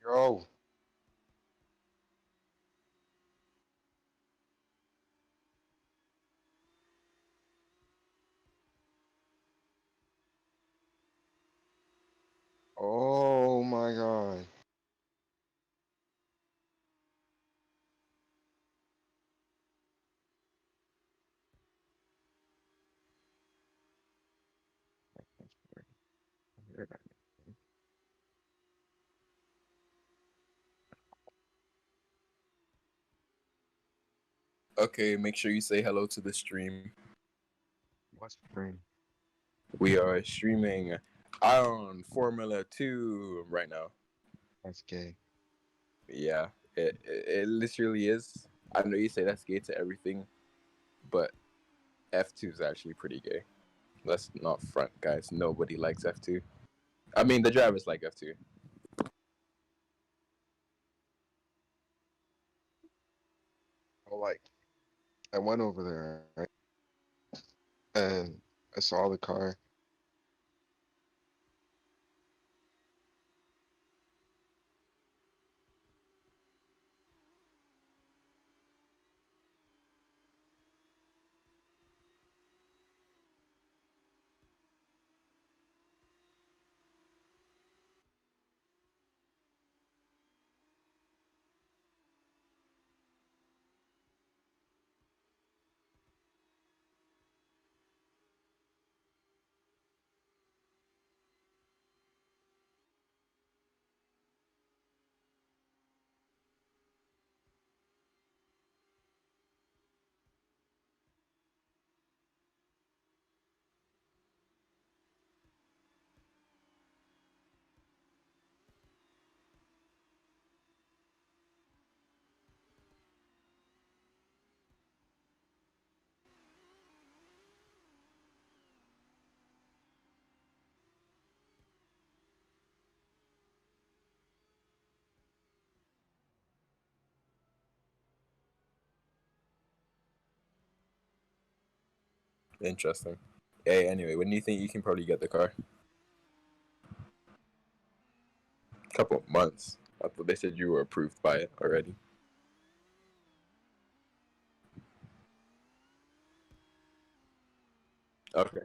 Yo, oh my God. Okay, make sure you say hello to the stream. What's the name? We are streaming on Formula 2 right now. That's gay. Yeah, it literally is. I know you say that's gay to everything, but F2 is actually pretty gay. Let's not front, guys. Nobody likes F2. I mean, the drivers like F2. Oh, like, I went over there, right? And I saw the car. Interesting. Hey, anyway, when do you think you can probably get the car? Couple of months. I thought they said you were approved by it already. Okay.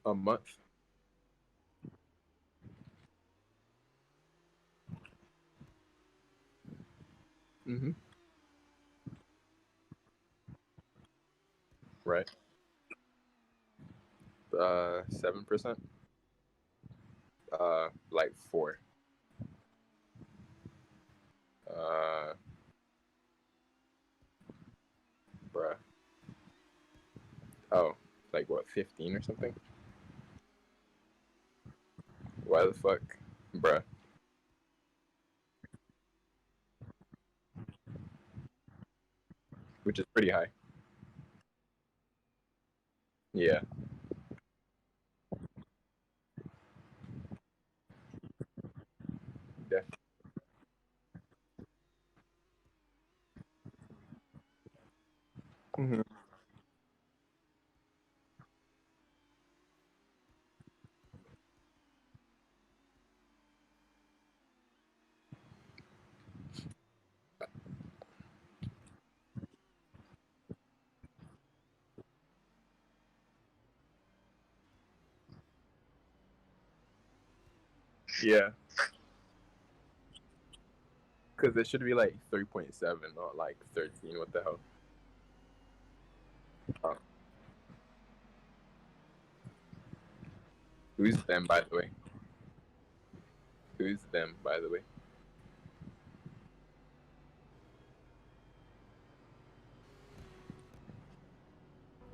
A month. Mm-hmm. Right. 7%. Like 4. Uh, bruh. Oh, like what, 15 or something? Why the fuck? Bruh. Which is pretty high. Yeah. Yeah. Hmm. Yeah. Because it should be like 3.7, not like 13. What the hell? Oh. Who's them, by the way? Who's them, by the way?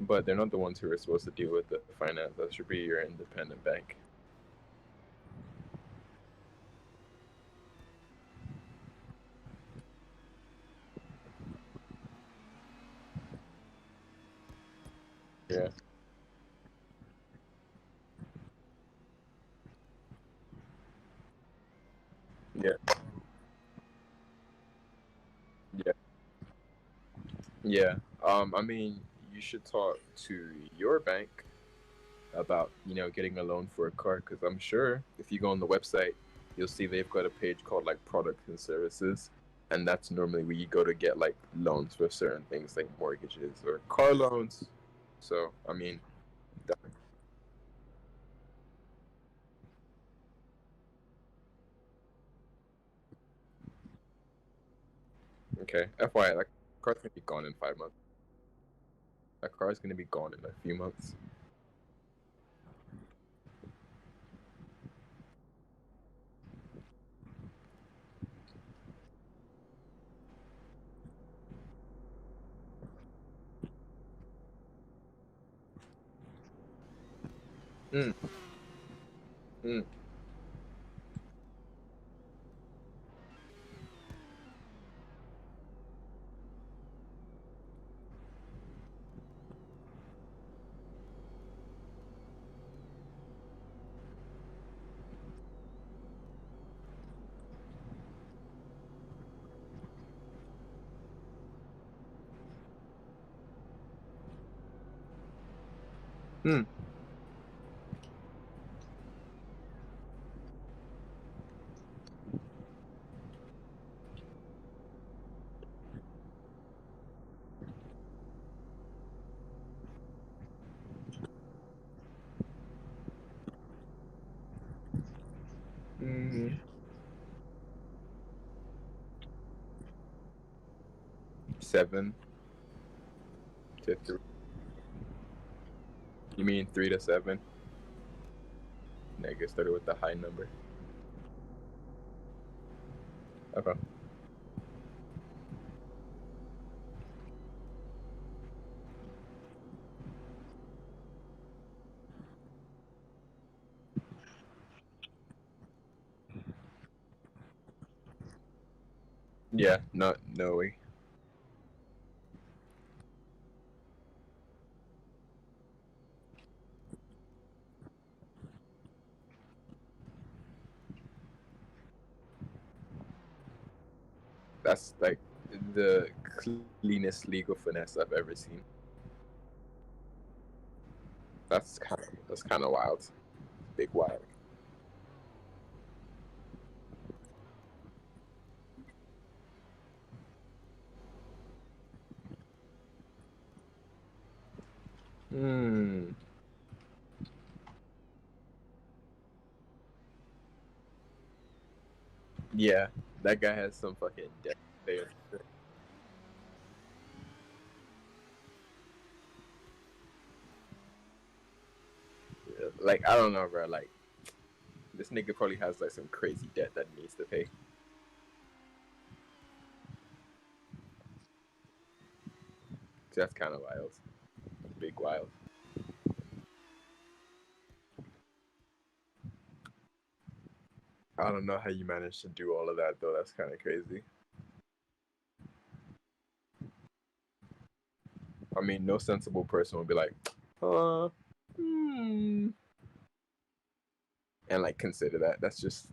But they're not the ones who are supposed to deal with the finance. That should be your independent bank. Yeah. Yeah. Yeah. Yeah. I mean, you should talk to your bank about getting a loan for a car, because I'm sure if you go on the website, you'll see they've got a page called like products and services, and that's normally where you go to get like loans for certain things like mortgages or car loans. So I mean, okay. FYI, that car's gonna be gone in 5 months. That car is gonna be gone in a few months. Mm. Mm. Mm. Mm. 7 to 3. You mean 3 to 7? Nigga started with the high number. Okay. Yeah, no way. That's like the cleanest legal finesse I've ever seen. That's kind of wild. Big wild. Hmm. Yeah, that guy has some fucking death there. Yeah, like I don't know, bro. Like this nigga probably has like some crazy debt that he needs to pay. That's kind of wild. Big wild. I don't know how you managed to do all of that though. That's kind of crazy. I mean, no sensible person would be like, uh, hmm, and like consider that. That's just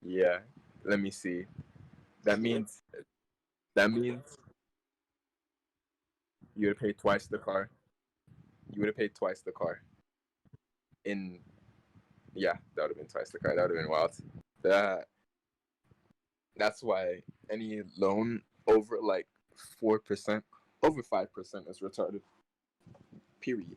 yeah. Let me see. That means that means you would have paid twice the car. You would have paid twice the car. In yeah, that would have been twice the car. That would have been wild. That that's why any loan over like 4%, over 5% is retarded. Period.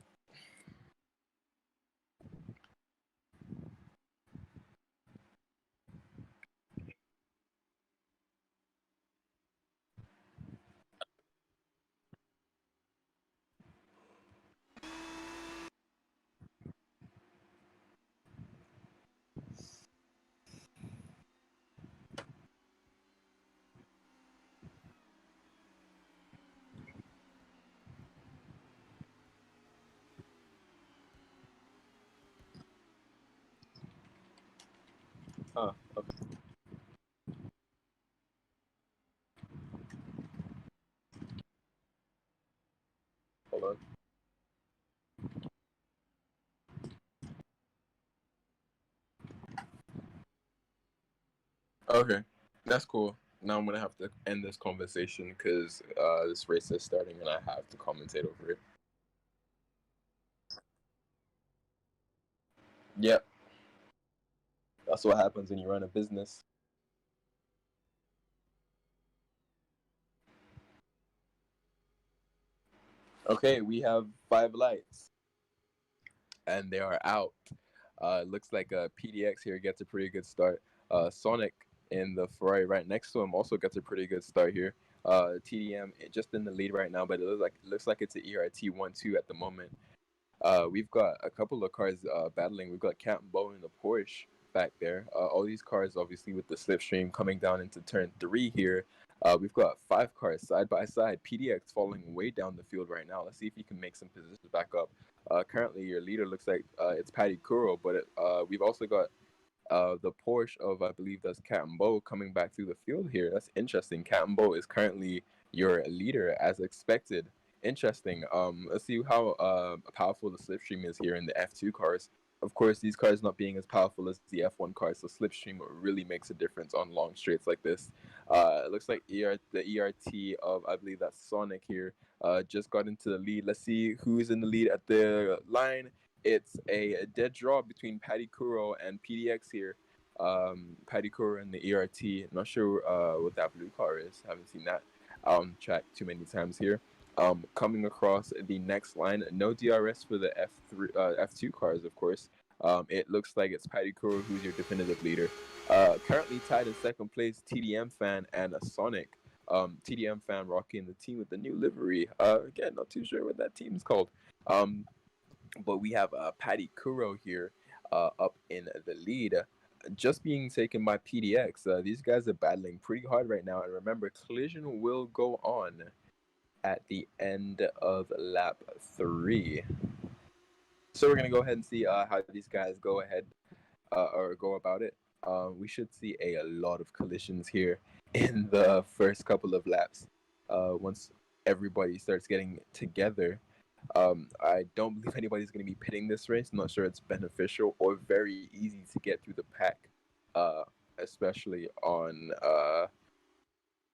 Okay. Hold on. Okay, that's cool. Now I'm gonna have to end this conversation because this race is starting and I have to commentate over it. Yep, that's what happens when you run a business. Okay, we have 5 lights, and they are out. Looks like PDX here gets a pretty good start. Sonic in the Ferrari right next to him also gets a pretty good start here. TDM just in the lead right now, but it looks like it's an ERT 1-2 at the moment. We've got a couple of cars battling. We've got Captain Bow in the Porsche back there. All these cars, obviously, with the slipstream coming down into turn 3 here. We've got 5 cars side by side. PDX falling way down the field right now. Let's see if he can make some positions back up. Currently, your leader looks like it's Paddy Kuro, but we've also got the Porsche of, I believe that's Captain Bow, coming back through the field here. That's interesting. Captain Bow is currently your leader as expected. Interesting. Let's see how powerful the slipstream is here in the F2 cars. Of course, these cars not being as powerful as the F1 cars, so slipstream really makes a difference on long straights like this. It looks like the ERT of, I believe that's Sonic here, just got into the lead. Let's see who's in the lead at the line. It's a dead draw between Paddy Kuro and PDX here. Paddy Kuro and the ERT. Not sure what that blue car is. Haven't seen that track too many times here. Coming across the next line, no DRS for the F2 cars, of course. It looks like it's Paddy Kuro who's your definitive leader. Currently tied in second place, TDM Fan and a Sonic. TDM Fan rocking the team with the new livery. Again, not too sure what that team's called. But we have Paddy Kuro here up in the lead, just being taken by PDX. These guys are battling pretty hard right now. And remember, collision will go on at the end of lap 3. So we're going to go ahead and see how these guys go ahead or go about it. We should see a lot of collisions here in the first couple of laps once everybody starts getting together. I don't believe anybody's going to be pitting this race. I'm not sure it's beneficial or very easy to get through the pack, especially on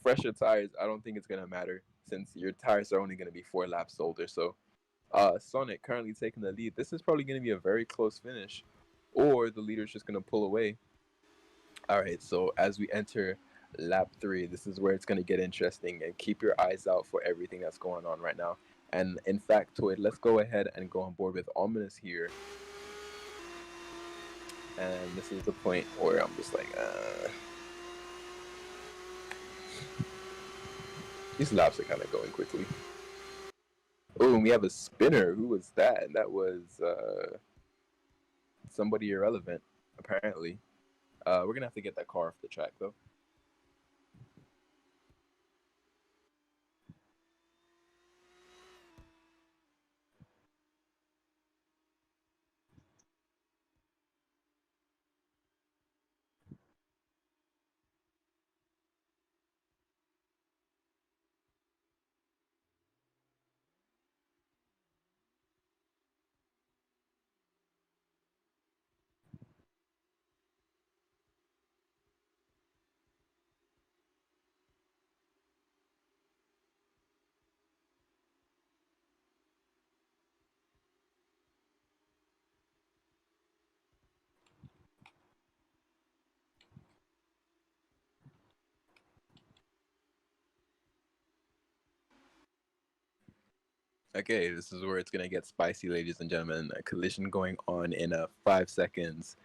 fresher tires. I don't think it's going to matter since your tires are only going to be 4 laps older. So Sonic currently taking the lead. This is probably going to be a very close finish, or the leader's just going to pull away. All right, so as we enter lap 3, this is where it's going to get interesting, and keep your eyes out for everything that's going on right now. And in fact, Toyd, let's go ahead and go on board with Ominous here. And this is the point where I'm just like, these laps are kind of going quickly. Oh, and we have a spinner. Who was that? And that was somebody irrelevant, apparently. We're going to have to get that car off the track, though. Okay, this is where it's going to get spicy, ladies and gentlemen. A collision going on in 5 seconds.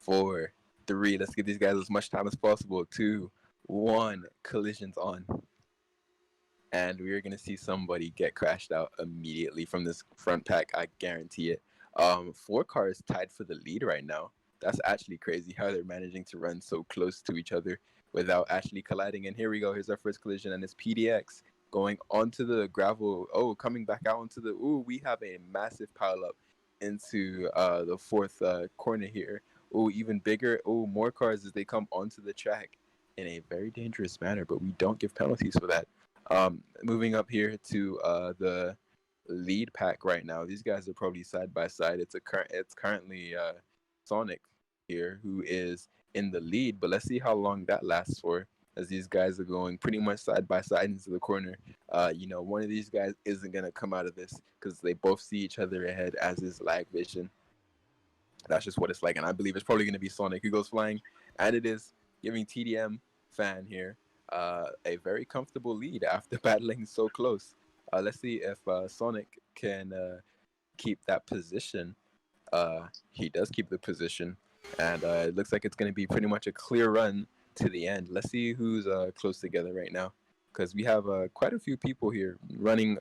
4, 3. Let's give these guys as much time as possible. 2, 1. Collisions on. And we are going to see somebody get crashed out immediately from this front pack. I guarantee it. 4 cars tied for the lead right now. That's actually crazy how they're managing to run so close to each other without actually colliding. And here we go. Here's our first collision, and it's PDX going onto the gravel. Oh, coming back out onto the. Ooh, we have a massive pile up into the 4th corner here. Oh, even bigger. Oh, more cars as they come onto the track in a very dangerous manner, but we don't give penalties for that. Moving up here to the lead pack right now. These guys are probably side by side. It's currently Sonic here, who is in the lead, but let's see how long that lasts for. As these guys are going pretty much side by side into the corner, one of these guys isn't gonna come out of this because they both see each other ahead, as is lag vision. That's just what it's like, and I believe it's probably gonna be Sonic who goes flying, and it is, giving TDM fan here a very comfortable lead after battling so close. Let's see if Sonic can keep that position. He does keep the position, and it looks like it's going to be pretty much a clear run to the end. Let's see who's close together right now, because we have quite a few people here running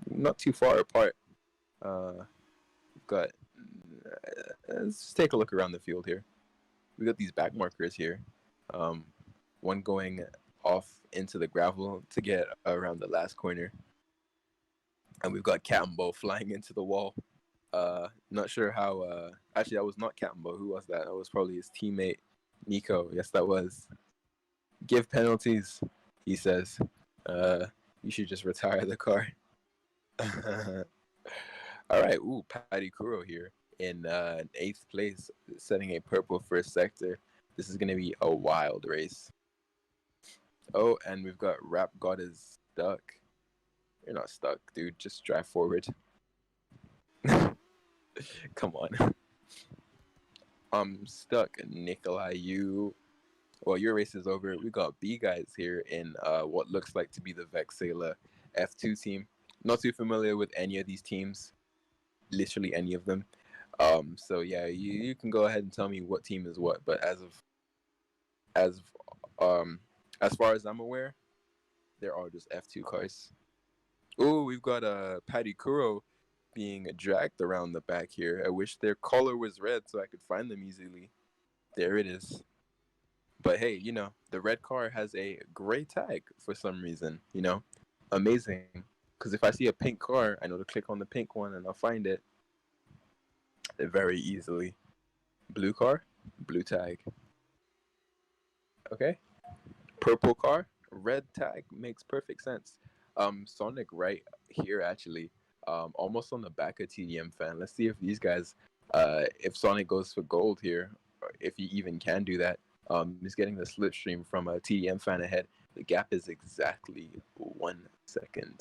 not too far apart. We've got, let's just take a look around the field here. We got these back markers here. One going off into the gravel to get around the last corner. And we've got Cambo flying into the wall. Not sure how. Actually, that was not Cambo. Who was that? That was probably his teammate, Nico. Yes, that was. Give penalties, he says. You should just retire the car. All right. Ooh, Patty Kuro here in 8th place, setting a purple first sector. This is going to be a wild race. Oh, and we've got Rap God is stuck. You're not stuck, dude. Just drive forward. Come on. I'm stuck, Nikolai. Your race is over. We got B guys here in what looks like to be the Vexala F2 team. Not too familiar with any of these teams, literally any of them. So yeah, you can go ahead and tell me what team is what. But as far as I'm aware, they're all just F2 cars. Oh, we've got Patty Kuro being dragged around the back here. I wish their color was red so I could find them easily. There it is. But hey, the red car has a gray tag for some reason, Amazing. Because if I see a pink car, I know to click on the pink one and I'll find it very easily. Blue car, blue tag. Okay. Purple car, red tag, makes perfect sense. Sonic right here actually, almost on the back of TDM fan. Let's see if these guys, if Sonic goes for gold here, or if he even can do that. He's getting the slipstream from a TDM fan ahead. The gap is exactly 1 second.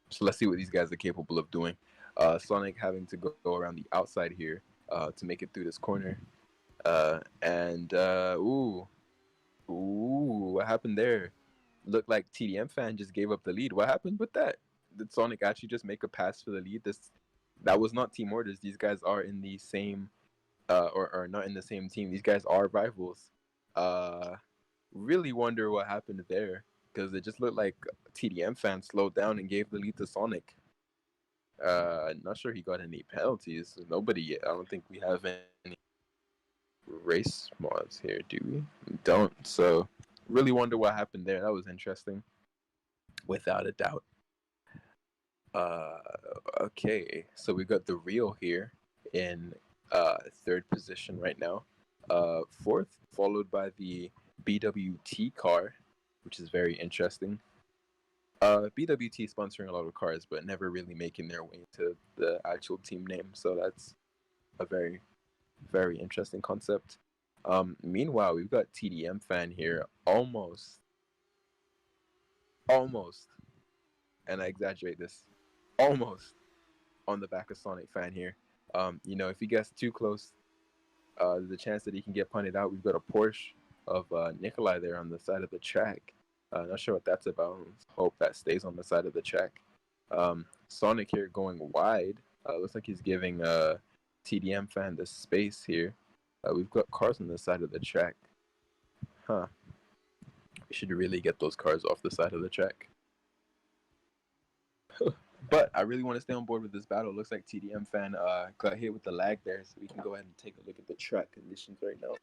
So let's see what these guys are capable of doing. Sonic having to go around the outside here to make it through this corner. Ooh, what happened there? Looked like TDM fan just gave up the lead. What happened with that? Did Sonic actually just make a pass for the lead? That was not Team Orders. These guys are in the same, or not in the same team. These guys are rivals. Really wonder what happened there, because it just looked like TDM fan slowed down and gave the lead to Sonic. Not sure he got any penalties. Nobody yet. I don't think we have any race mods here, do we? Don't. So really wonder what happened there. That was interesting, without a doubt. Okay, so we got the Real here in 3rd position right now. 4th, followed by the BWT car, which is very interesting. BWT sponsoring a lot of cars, but never really making their way into the actual team name. So that's a very, very interesting concept. Meanwhile, we've got TDM fan here, almost, and I exaggerate this, almost on the back of Sonic fan here. If he gets too close, there's a chance that he can get punted out. We've got a Porsche of Nikolai there on the side of the track. Not sure what that's about. Hope that stays on the side of the track. Sonic here going wide. Looks like he's giving TDM fan the space here. We've got cars on the side of the track. Huh. We should really get those cars off the side of the track. But I really want to stay on board with this battle. Looks like TDM fan got hit with the lag there, so we can go ahead and take a look at the track conditions right now.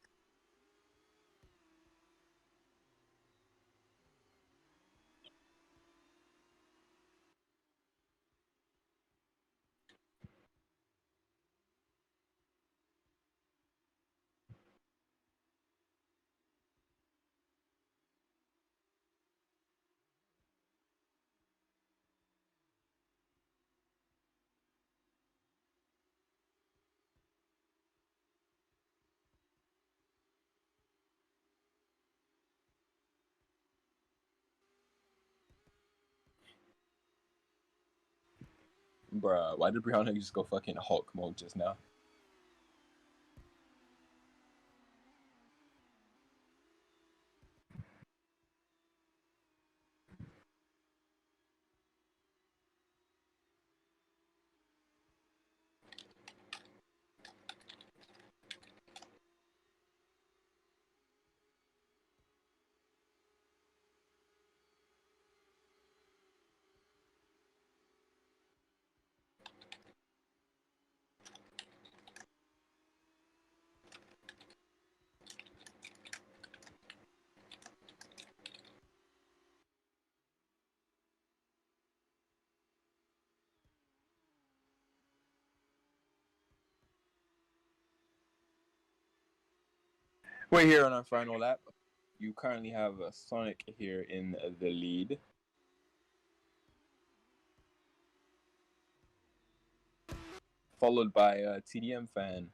Bruh, why did Brianna just go fucking Hulk mode just now? We're here on our final lap. You currently have Sonic here in the lead. Followed by TDM fan.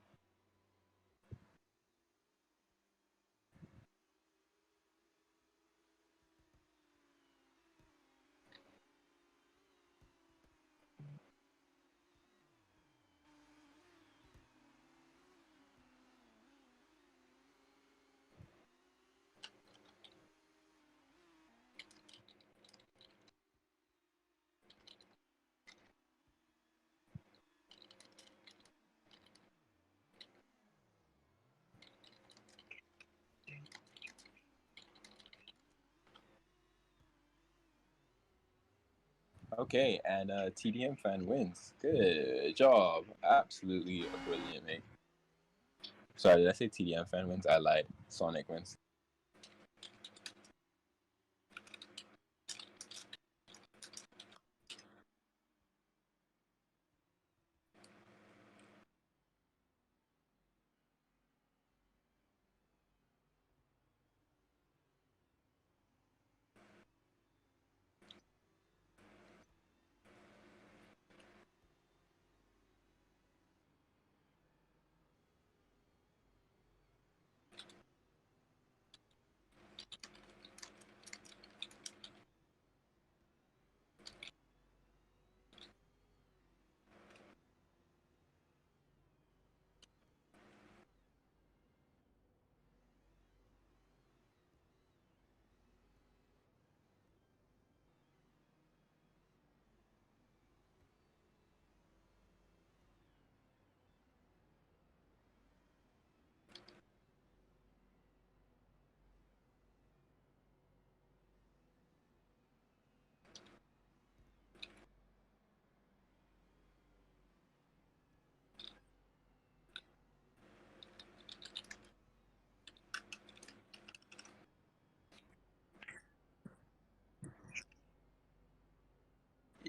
Okay, and TDM fan wins. Good job. Absolutely brilliant, mate. Sorry, did I say TDM fan wins? I lied. Sonic wins.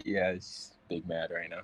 Yeah, it's big mad right now.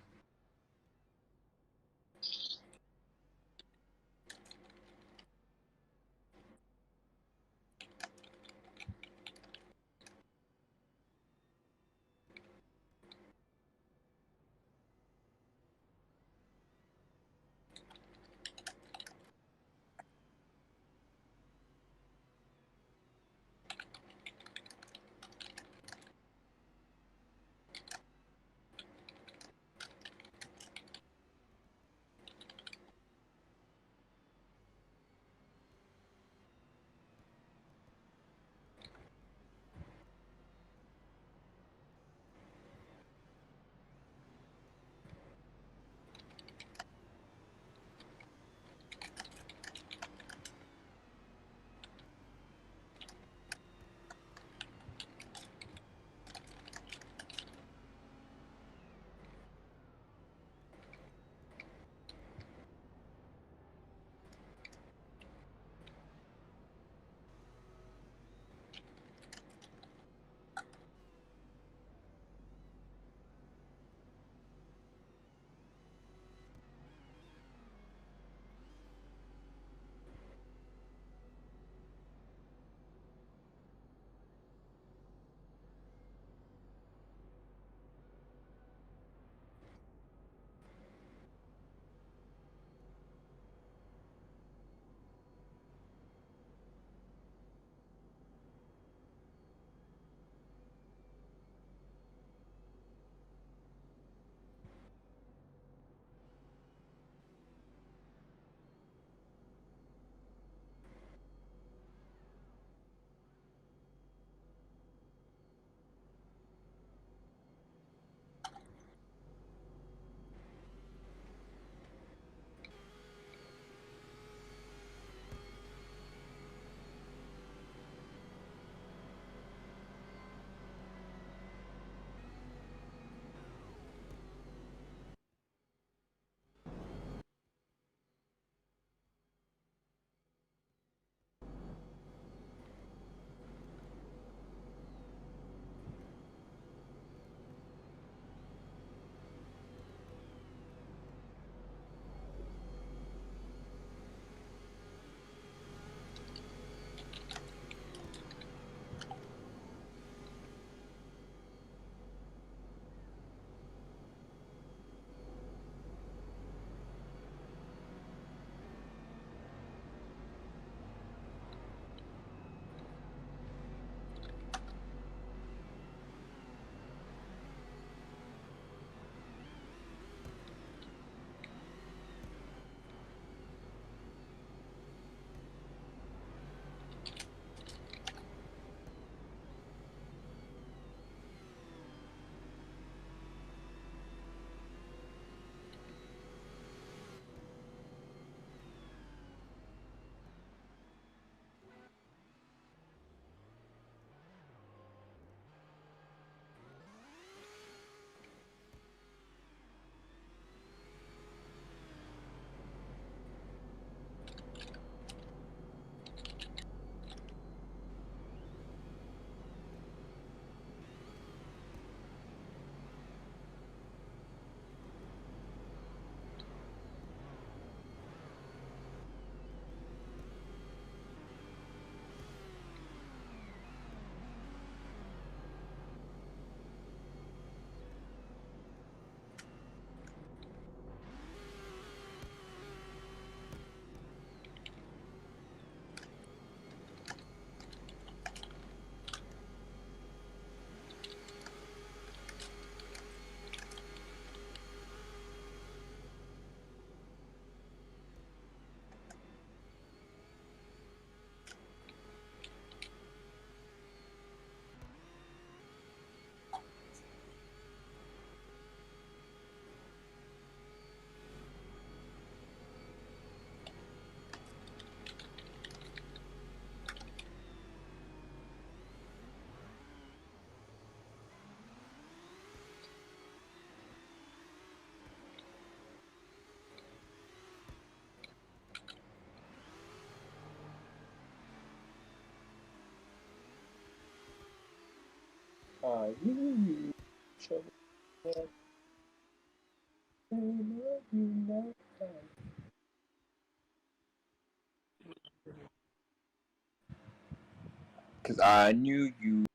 I knew you trouble that you like that. Cause I knew you.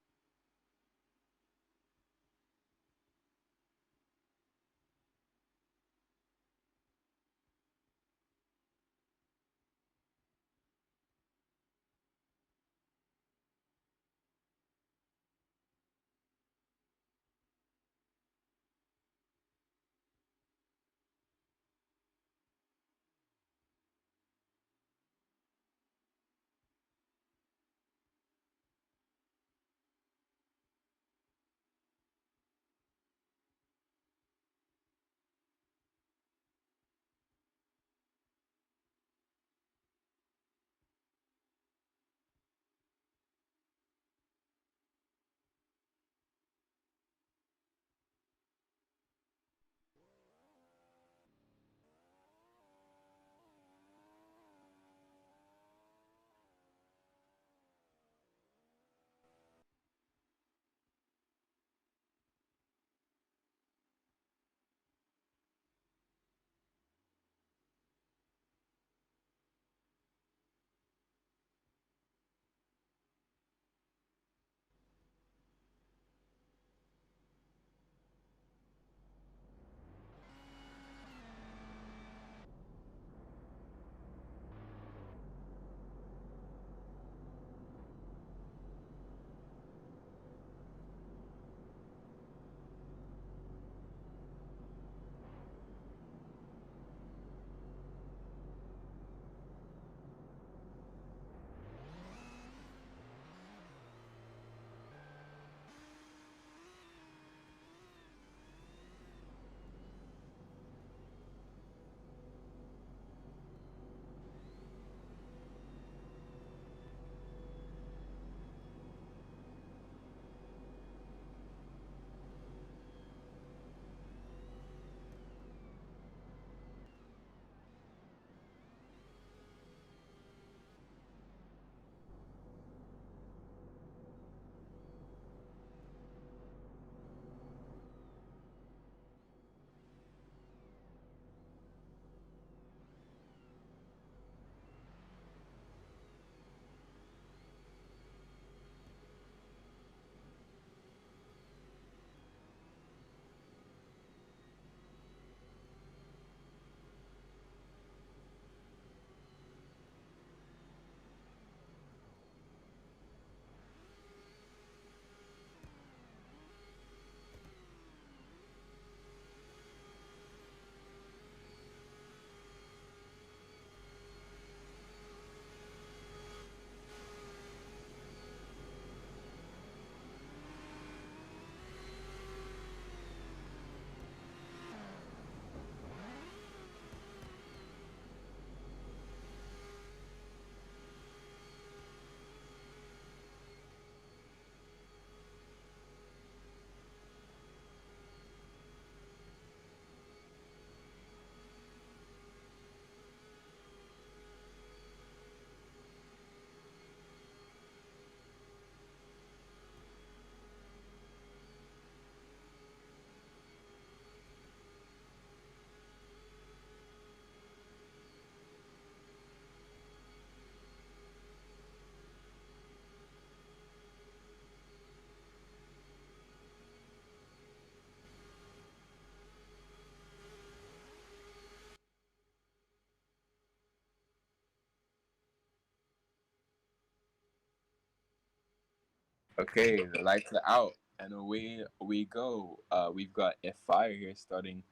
Okay, the lights are out, and away we go. We've got Fire here starting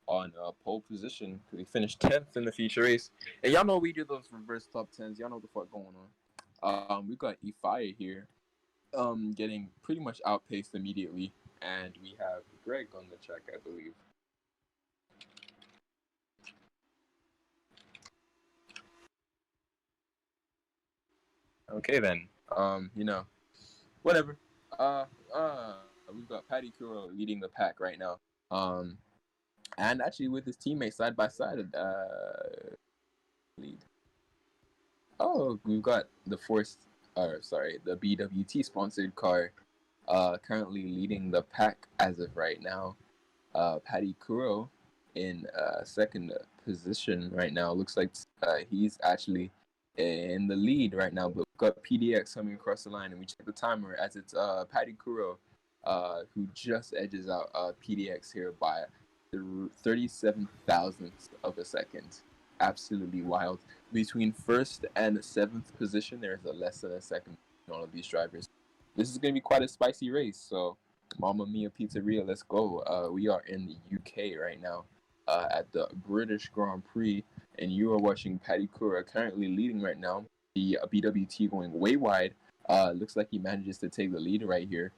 on pole position. We finished 10th in the feature race, and y'all know we do those reverse top 10s. Y'all know what the fuck going on. We got Fire here, getting pretty much outpaced immediately, and we have Greg on the track, I believe. Okay then. Whatever. Uh, we've got Patty Kuro leading the pack right now. And actually with his teammates side by side. Lead. Oh, we've got the the BWT sponsored car currently leading the pack as of right now. Paddy Kuro in second position right now. Looks like he's actually in the lead right now. But we've got PDX coming across the line, and we check the timer as it's Paddy Kuro who just edges out PDX here by the 37 thousandths of a second. Absolutely wild. Between first and seventh position, there's a less than a second on all of these drivers. This is going to be quite a spicy race. So, Mamma Mia Pizzeria, let's go. We are in the UK right now at the British Grand Prix, and you are watching Paddy Kura currently leading right now. The BWT going way wide. Looks like he manages to take the lead right here.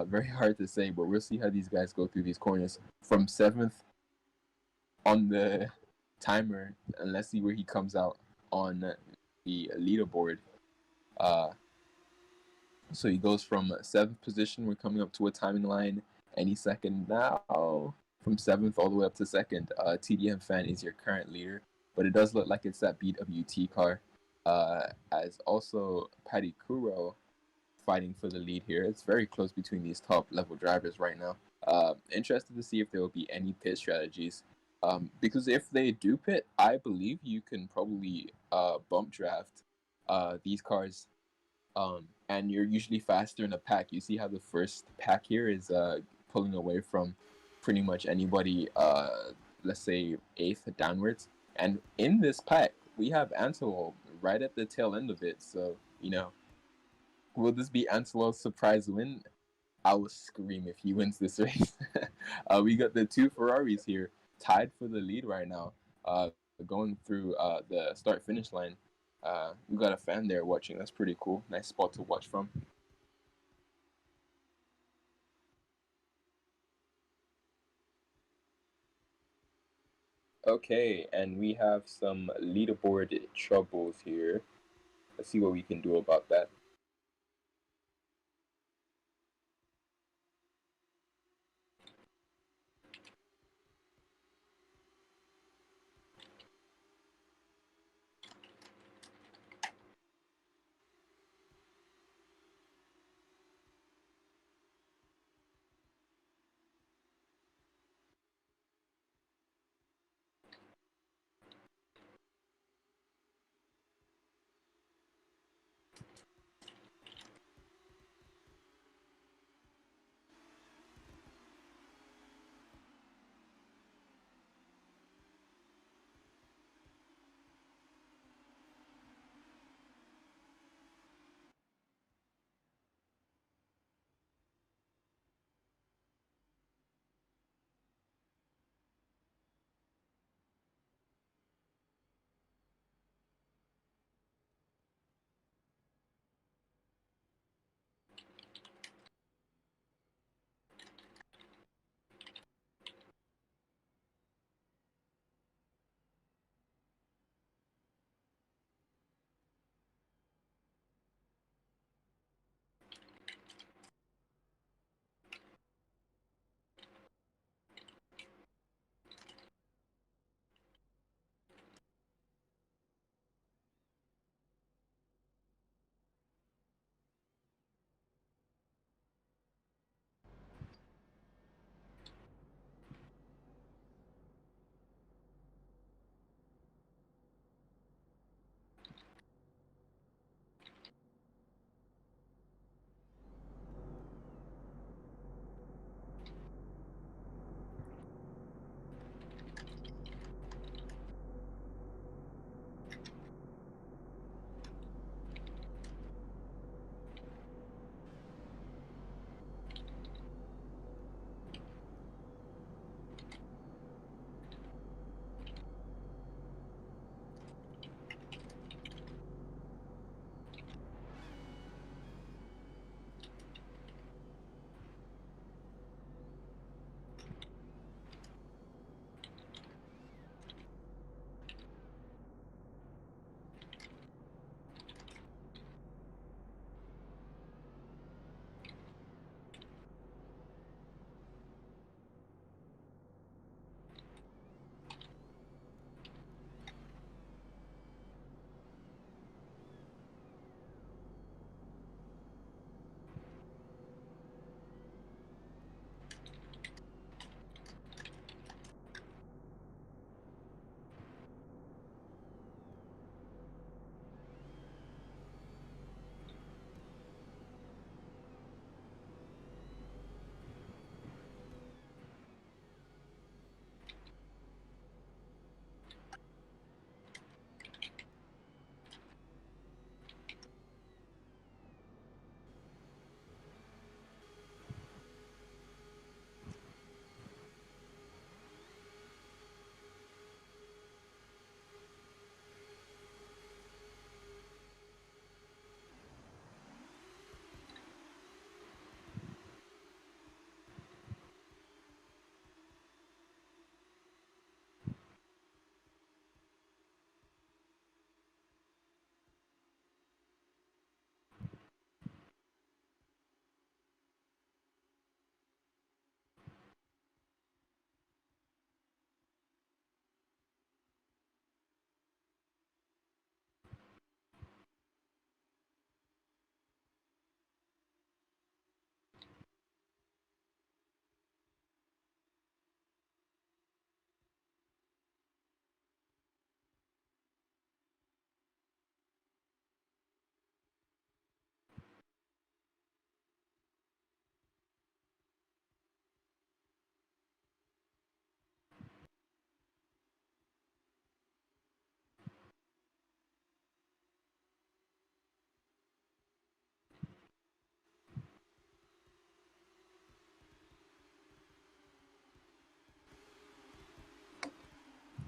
Very hard to say, but we'll see how these guys go through these corners. From seventh on the timer, and let's see where he comes out on the leaderboard. So he goes from seventh position. We're coming up to a timing line any second now. From seventh all the way up to second. TDM Fan is your current leader, but it does look like it's that BWT car. As also Paddy Kuro fighting for the lead here. It's very close between these top level drivers right now. Interested to see if there will be any pit strategies. Because if they do pit, I believe you can probably bump draft these cars. And you're usually faster in a pack. You see how the first pack here is pulling away from pretty much anybody, let's say 8th downwards. And in this pack, we have Antelope right at the tail end of it. So, will this be Antelope's surprise win? I will scream if he wins this race. We got the two Ferraris here tied for the lead right now, going through the start finish line. We got a fan there watching. That's pretty cool. Nice spot to watch from. Okay, and we have some leaderboard troubles here. Let's see what we can do about that.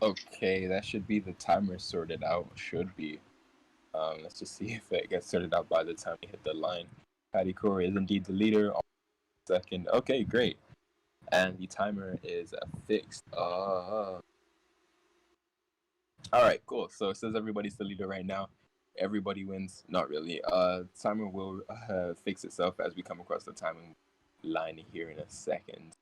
Okay, that should be the timer sorted out. Should be. Let's just see if it gets sorted out by the time we hit the line. Patty Corey is indeed the leader. Second. Okay, great. And the timer is fixed. All right, cool. So it says everybody's the leader right now. Everybody wins. Not really. Timer will fix itself as we come across the timing line here in a second.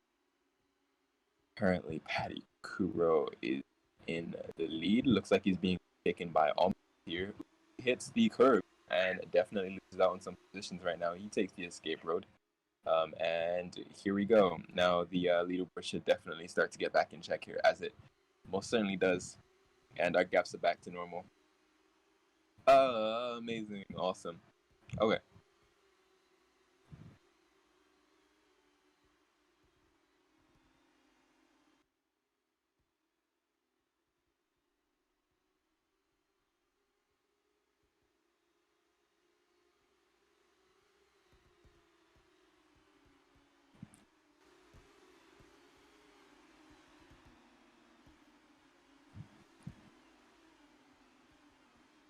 Currently, Patty Kuro is in the lead. Looks like he's being taken by almost here. Hits the curb and definitely loses out on some positions right now. He takes the escape road. And here we go. Now the leaderboard should definitely start to get back in check here, as it most certainly does. And our gaps are back to normal. Amazing. Awesome. Okay.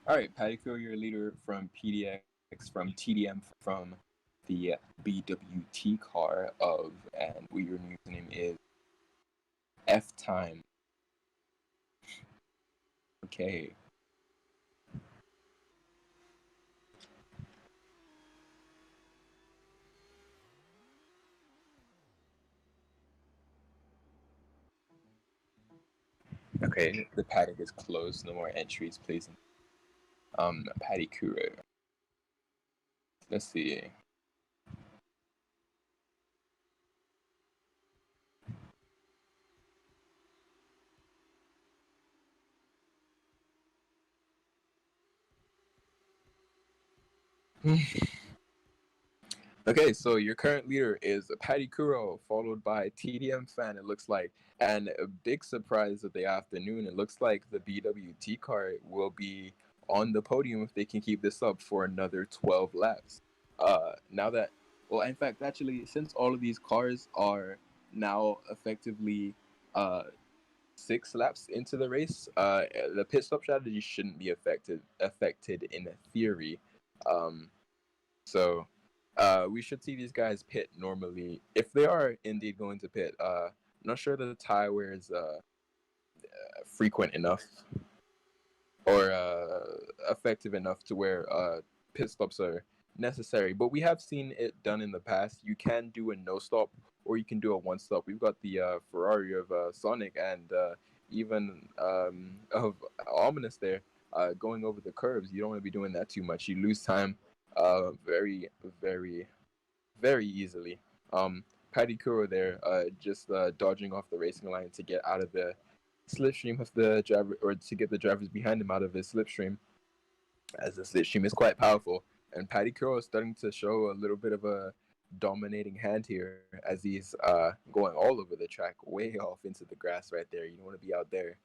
All right, Padiko, your leader from PDX, from TDM, from the BWT car of, and your username is F Time. Okay. Okay, the paddock is closed. No more entries, please. Paddy Kuro. Let's see. Okay, so your current leader is Patty Kuro, followed by TDM Fan, it looks like. And a big surprise of the afternoon, it looks like the BWT car will be on the podium if they can keep this up for another 12 laps. Now that, well, in fact, actually, since all of these cars are now effectively 6 laps into the race, the pit stop strategy shouldn't be affected in theory. So we should see these guys pit normally if they are indeed going to pit. I'm not sure that the tie wear is frequent enough or effective enough to where pit stops are necessary, but we have seen it done in the past. You can do a no stop or you can do a one stop. We've got the Ferrari of Sonic and even of Ominous there going over the curves. You don't want to be doing that too much. You lose time very, very, very easily. Paddy Kuro there, just dodging off the racing line to get out of the slipstream of the driver, or to get the drivers behind him out of his slipstream, as the slipstream is quite powerful. And Paddy Kuro is starting to show a little bit of a dominating hand here as he's going all over the track, way off into the grass right there. You don't want to be out there.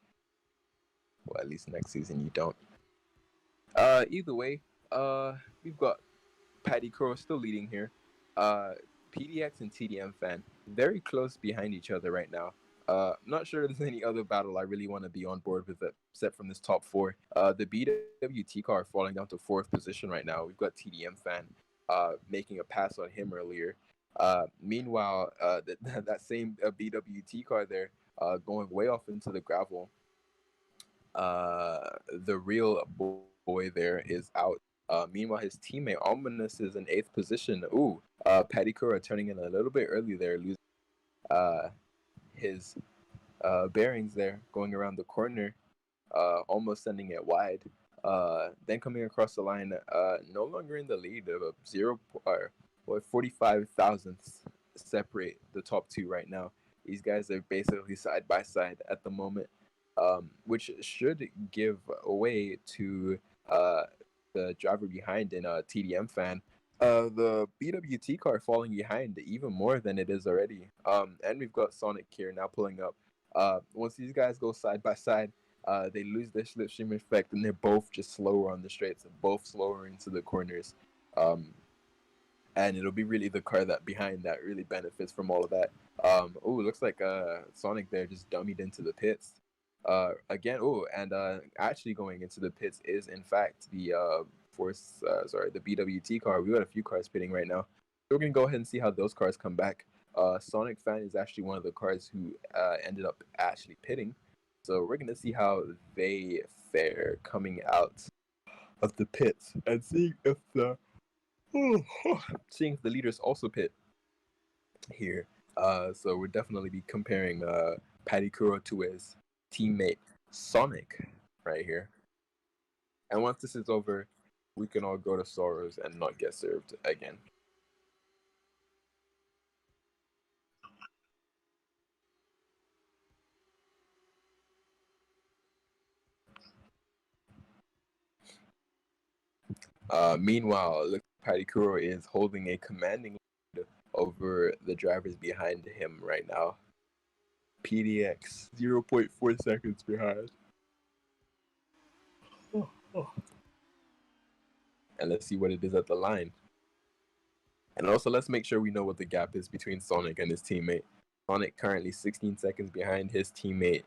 Well, at least next season you don't. Either way, we've got Paddy Kuro still leading here. PDX and TDM Fan very close behind each other right now. Not sure there's any other battle I really want to be on board with except from this top four. The BWT car falling down to 4th position right now. We've got TDM Fan making a pass on him earlier. Meanwhile, that same BWT car there going way off into the gravel. The real boy there is out. Meanwhile, his teammate Ominous is in 8th position. Ooh, Paddy Kuro turning in a little bit early there, losing his bearings there, going around the corner, almost sending it wide. Then coming across the line, no longer in the lead of 45 thousandths separate the top two right now. These guys are basically side by side at the moment, which should give way to the driver behind in a TDM Fan. The BWT car falling behind even more than it is already. And we've got Sonic here now pulling up. Once these guys go side by side, they lose their slipstream effect, and they're both just slower on the straights and both slower into the corners. And it'll be really the car that behind that really benefits from all of that. Oh, looks like Sonic there just dummied into the pits. Again, oh, and actually going into the pits is in fact the the BWT car. We got a few cars pitting right now. So we're gonna go ahead and see how those cars come back. Sonic Fan is actually one of the cars who ended up actually pitting. So we're gonna see how they fare coming out of the pits and seeing if the seeing if the leaders also pit here. So we'll definitely be comparing Paddy Kuro to his teammate Sonic right here. And once this is over, we can all go to Soros and not get served again. Meanwhile, look, Paddy Kuro is holding a commanding lead over the drivers behind him right now. PDX 0.4 seconds behind. And let's see what it is at the line. And also, let's make sure we know what the gap is between Sonic and his teammate. Sonic currently 16 seconds behind his teammate,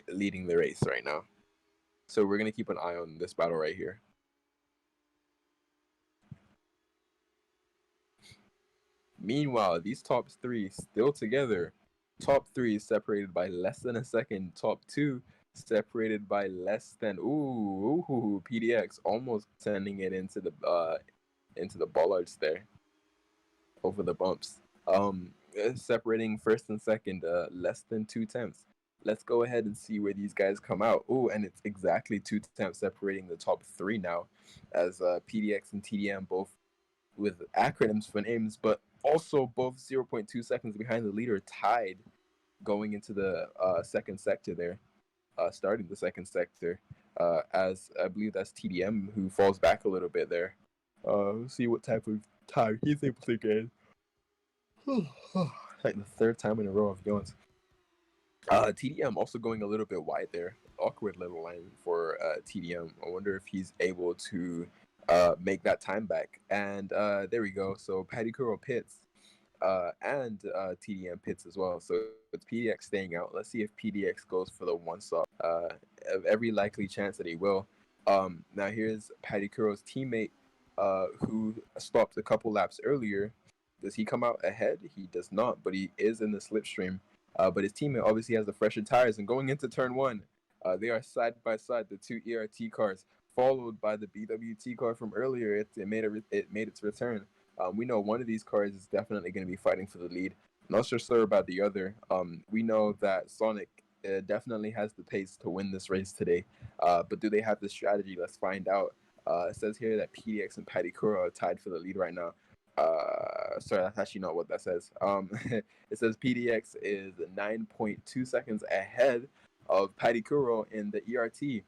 leading the race right now. So we're going to keep an eye on this battle right here. Meanwhile, these top three still together. Top three separated by less than a second. Top two separated by less than PDX almost sending it into the bollards there, over the bumps. Separating first and second, less than 2 tenths. Let's go ahead and see where these guys come out. Oh, and it's exactly 2 tenths separating the top three now, as PDX and TDM both with acronyms for names, but also both 0.2 seconds behind the leader, tied going into the second sector there, starting the second sector, as I believe that's TDM who falls back a little bit there. Let's see what type of time he's able to get. Like the third time in a row of yawns. TDM also going a little bit wide there. Awkward little line for TDM. I wonder if he's able to make that time back. And there we go. So Paddy Kuro pits and TDM pits as well. So it's PDX staying out. Let's see if PDX goes for the one stop. Every likely chance that he will. Now here's Paddy Kuro's teammate who stopped a couple laps earlier. Does he come out ahead? He does not, but he is in the slipstream. But his teammate obviously has the fresher tires, and going into turn one, they are side by side, the two ERT cars, followed by the BWT car from earlier. It made its return. We know one of these cars is definitely going to be fighting for the lead. Not so sure about the other. We know that Sonic definitely has the pace to win this race today. But do they have the strategy? Let's find out. It says here that PDX and Paddy Kuro are tied for the lead right now. Sorry, that's actually not what that says. It says PDX is 9.2 seconds ahead of Paddy Kuro in the ERT.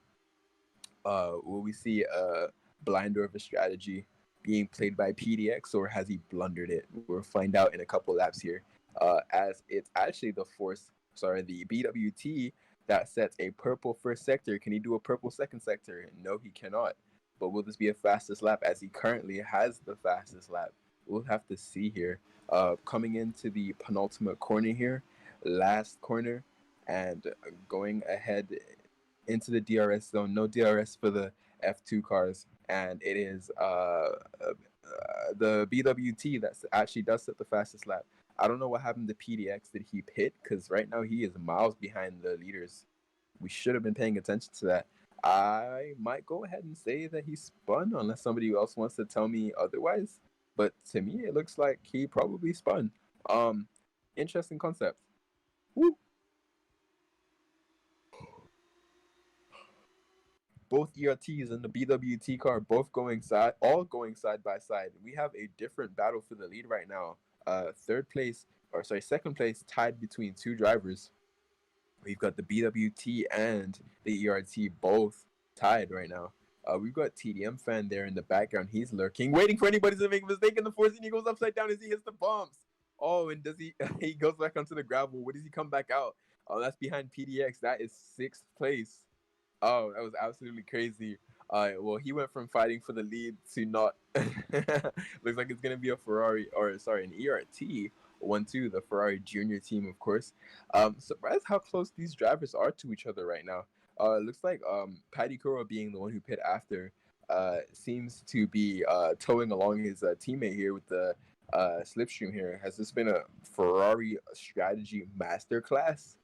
Will we see a blinder of a strategy being played by PDX, or has he blundered it? We'll find out in a couple laps here. As it's actually the BWT that sets a purple first sector. Can he do a purple second sector? No, he cannot. But will this be a fastest lap, as he currently has the fastest lap? We'll have to see here. Coming into the penultimate corner here, last corner, and going ahead into the DRS zone. No DRS for the F2 cars, and it is the BWT that actually does set the fastest lap. I don't know what happened to PDX. Did he pit? Because right now he is miles behind the leaders. We should have been paying attention to that. I might go ahead and say that he spun, unless somebody else wants to tell me otherwise. But to me, it looks like he probably spun. Interesting concept. Woo. Both ERTs and the BWT car both all going side by side. We have a different battle for the lead right now. Second place tied between two drivers. We've got the BWT and the ERT both tied right now. We've got TDM fan there in the background. He's lurking, waiting for anybody to make a mistake in the force, and he goes upside down as he hits the bumps. Oh, and does he goes back onto the gravel. What does he come back out? Oh, that's behind PDX. That is 6th place. Oh, that was absolutely crazy. Well, he went from fighting for the lead to not. Looks like it's gonna be an ERT 1-2, the Ferrari Junior team, of course. Surprised how close these drivers are to each other right now. It looks like Paddy Kuro, being the one who pit after, seems to be towing along his teammate here with the slipstream here. Has this been a Ferrari strategy masterclass?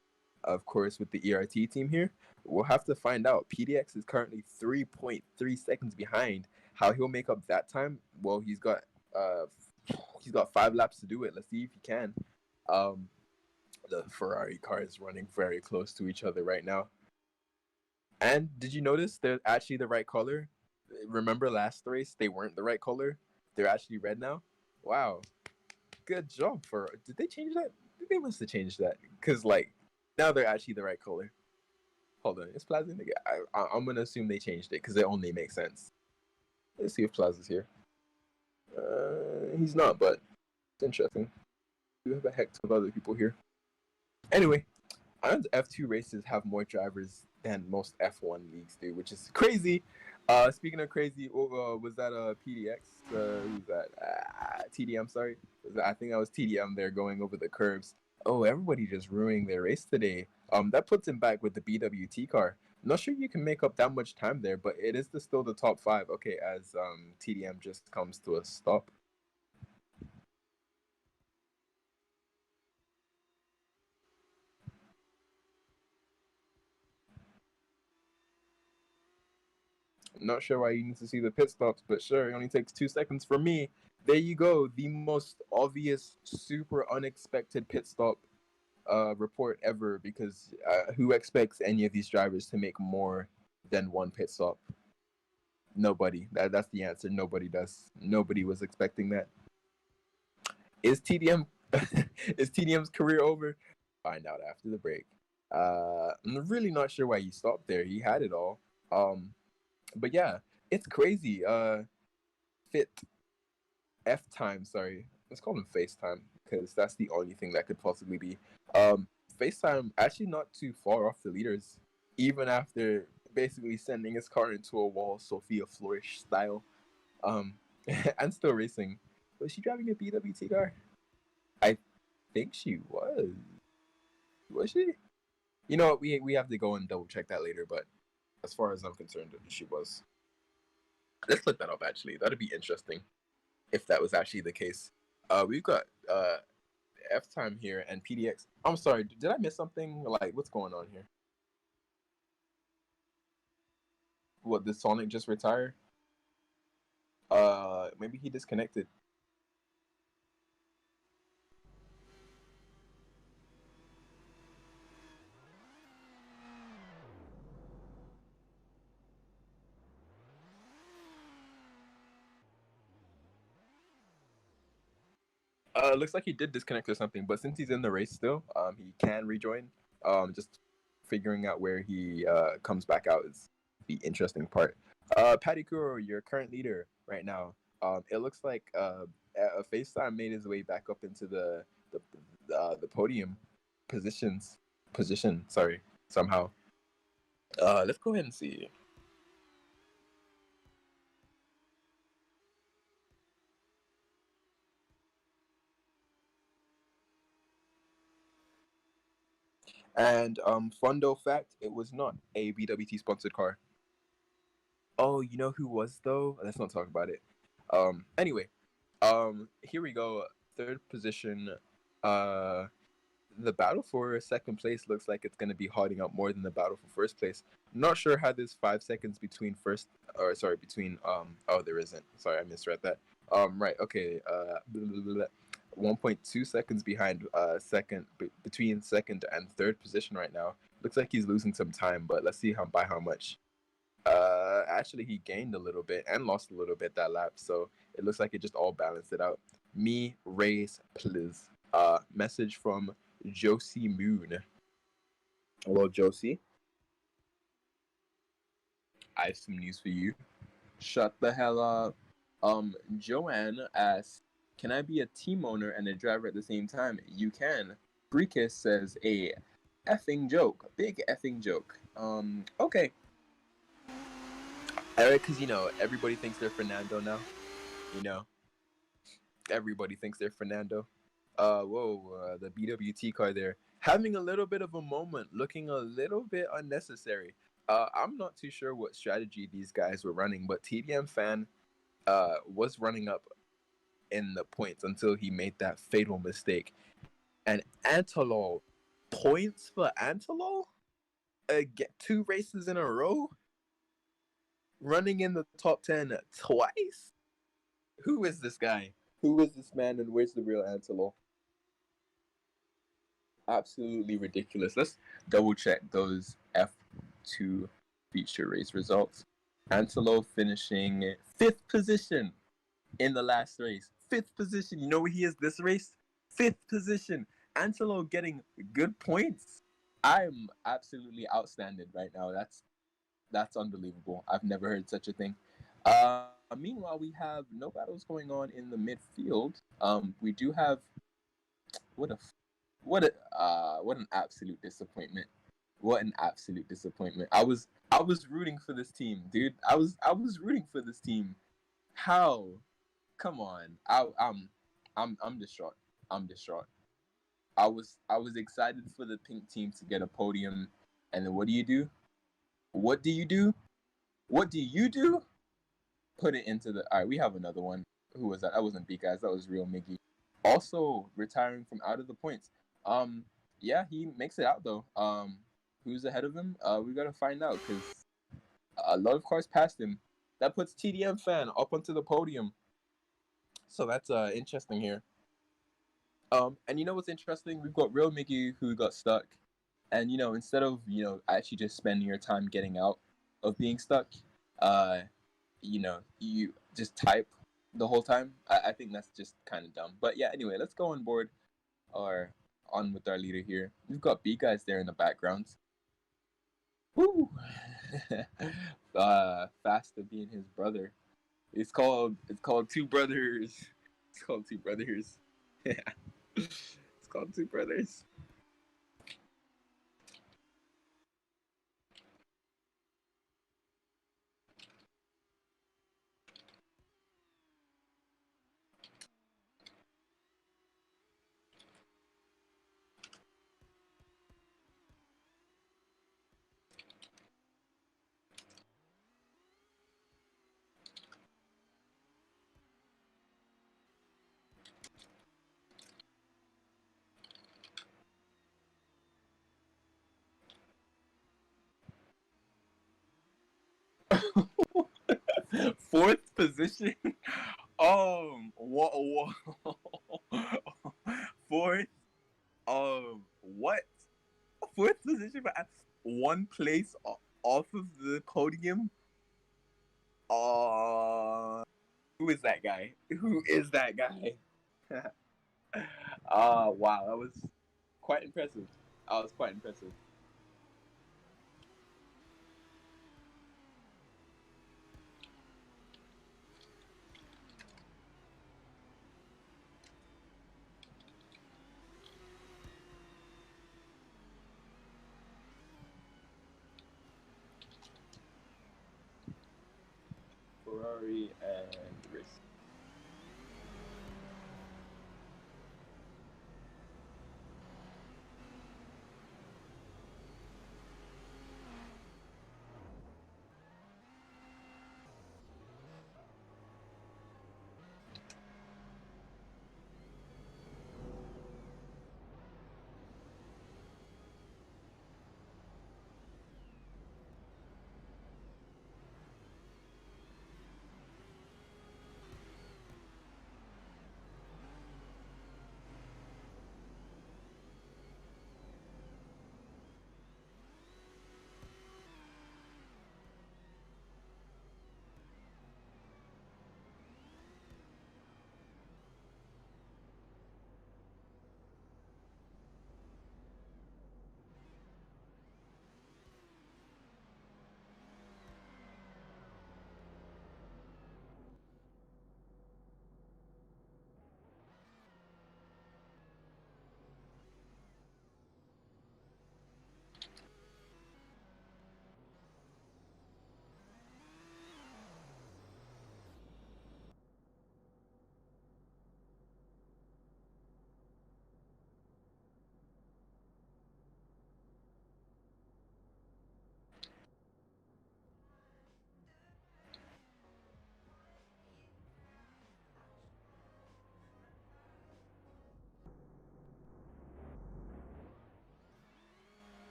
Of course, with the ERT team here, we'll have to find out. PDX is currently 3.3 seconds behind. How he'll make up that time? Well, he's got 5 laps to do it. Let's see if he can. The Ferrari car is running very close to each other right now. And did you notice they're actually the right color? Remember last race they weren't the right color? They're actually red now. Wow, good job for. Did they change that? They must have changed that because like now they're actually the right color. Hold on, is Plaza in the game? I'm gonna assume they changed it because it only makes sense. Let's see if Plaza's here. He's not, but it's interesting. We have a heck of other people here. Anyway, Iron's F2 races have more drivers than most F1 leagues do, which is crazy. Speaking of crazy, was that PDX? Who's that? TDM, sorry. I think that was TDM there going over the curves. Oh, everybody just ruining their race today. That puts him back with the BWT car. Not sure you can make up that much time there, but it is still the top 5. Okay, as TDM just comes to a stop. Not sure why you need to see the pit stops, but sure, it only takes 2 seconds for me. There you go, the most obvious, super unexpected pit stop report ever, because who expects any of these drivers to make more than 1 pit stop? Nobody. That's the answer. Nobody does. Nobody was expecting that. Is TDM's career over? Find out after the break. I'm really not sure why he stopped there. He had it all. But yeah, it's crazy. Fit F time, sorry. Let's call him FaceTime because that's the only thing that could possibly be. FaceTime actually not too far off the leaders, even after basically sending his car into a wall, Sophia Flourish style. And still racing. Was she driving a BWT car? I think she was. Was she? You know what? We have to go and double check that later, but as far as I'm concerned, she was. Let's look that up, actually. That'd be interesting if that was actually the case. We've got F time here and PDX. I'm sorry, did I miss something? Like, what's going on here? What, did Sonic just retire? Maybe he disconnected. Looks like he did disconnect or something, but since he's in the race still, he can rejoin. Just figuring out where he comes back out is the interesting part. Paddy Kuro, your current leader right now. It looks like FaceTime made his way back up into the podium position. Sorry, somehow. Let's go ahead and see. And fundo fact, it was not a BWT sponsored car. Oh, you know who was though? Let's not talk about it. Anyway, here we go. 3rd position. The battle for 2nd place looks like it's gonna be hotting up more than the battle for 1st place. Not sure how this 5 seconds between oh, there isn't. Sorry, I misread that. Right, okay. 1.2 seconds behind between 2nd and 3rd position right now. Looks like he's losing some time, but let's see by how much. Actually he gained a little bit and lost a little bit that lap, so it looks like it just all balanced it out. Me race please. Message from Josie Moon. Hello, Josie. I have some news for you. Shut the hell up. Joanne asks, can I be a team owner and a driver at the same time? You can. Freakus says a effing joke. Big effing joke. Okay. Eric, because, you know, everybody thinks they're Fernando now. You know. Everybody thinks they're Fernando. the BWT car there, having a little bit of a moment, looking a little bit unnecessary. I'm not too sure what strategy these guys were running, but TDM Fan was running up in the points until he made that fatal mistake. And Antolol, points for Antolol? Get 2 races in a row? Running in the top 10 twice? Who is this guy? Who is this man, and where's the real Antolol? Absolutely ridiculous. Let's double check those F2 feature race results. Antelo finishing 5th position in the last race. 5th position. You know where he is this race? 5th position. Antelo getting good points. I'm absolutely outstanding right now. That's unbelievable. I've never heard such a thing. Meanwhile, we have no battles going on in the midfield. We do have what an absolute disappointment. What an absolute disappointment. I was rooting for this team, dude. I was rooting for this team. How? Come on. I'm distraught. I'm distraught. I was excited for the pink team to get a podium, and then what do you do? What do you do? What do you do? Put it into the. All right, we have another one. Who was that? That wasn't B guys. That was Real Miggy. Also retiring from out of the points. Yeah, he makes it out though. Who's ahead of him? We gotta find out because a lot of cars passed him. That puts TDM Fan up onto the podium. So that's interesting here. And you know what's interesting? We've got Real Miggy who got stuck, and instead of actually just spending your time getting out of being stuck, you just type the whole time. I think that's just kind of dumb. But yeah, anyway, let's go on board or on with our leader here. We've got B guys there in the background. Woo! Faster being his brother. It's called Two Brothers. It's called Two Brothers. Yeah. It's called Two Brothers. Fourth position. What? Fourth. What? Fourth position, but one place off of the podium. Who is that guy? Who is that guy? Wow, that was quite impressive. That was quite impressive. Ferrari and Risk.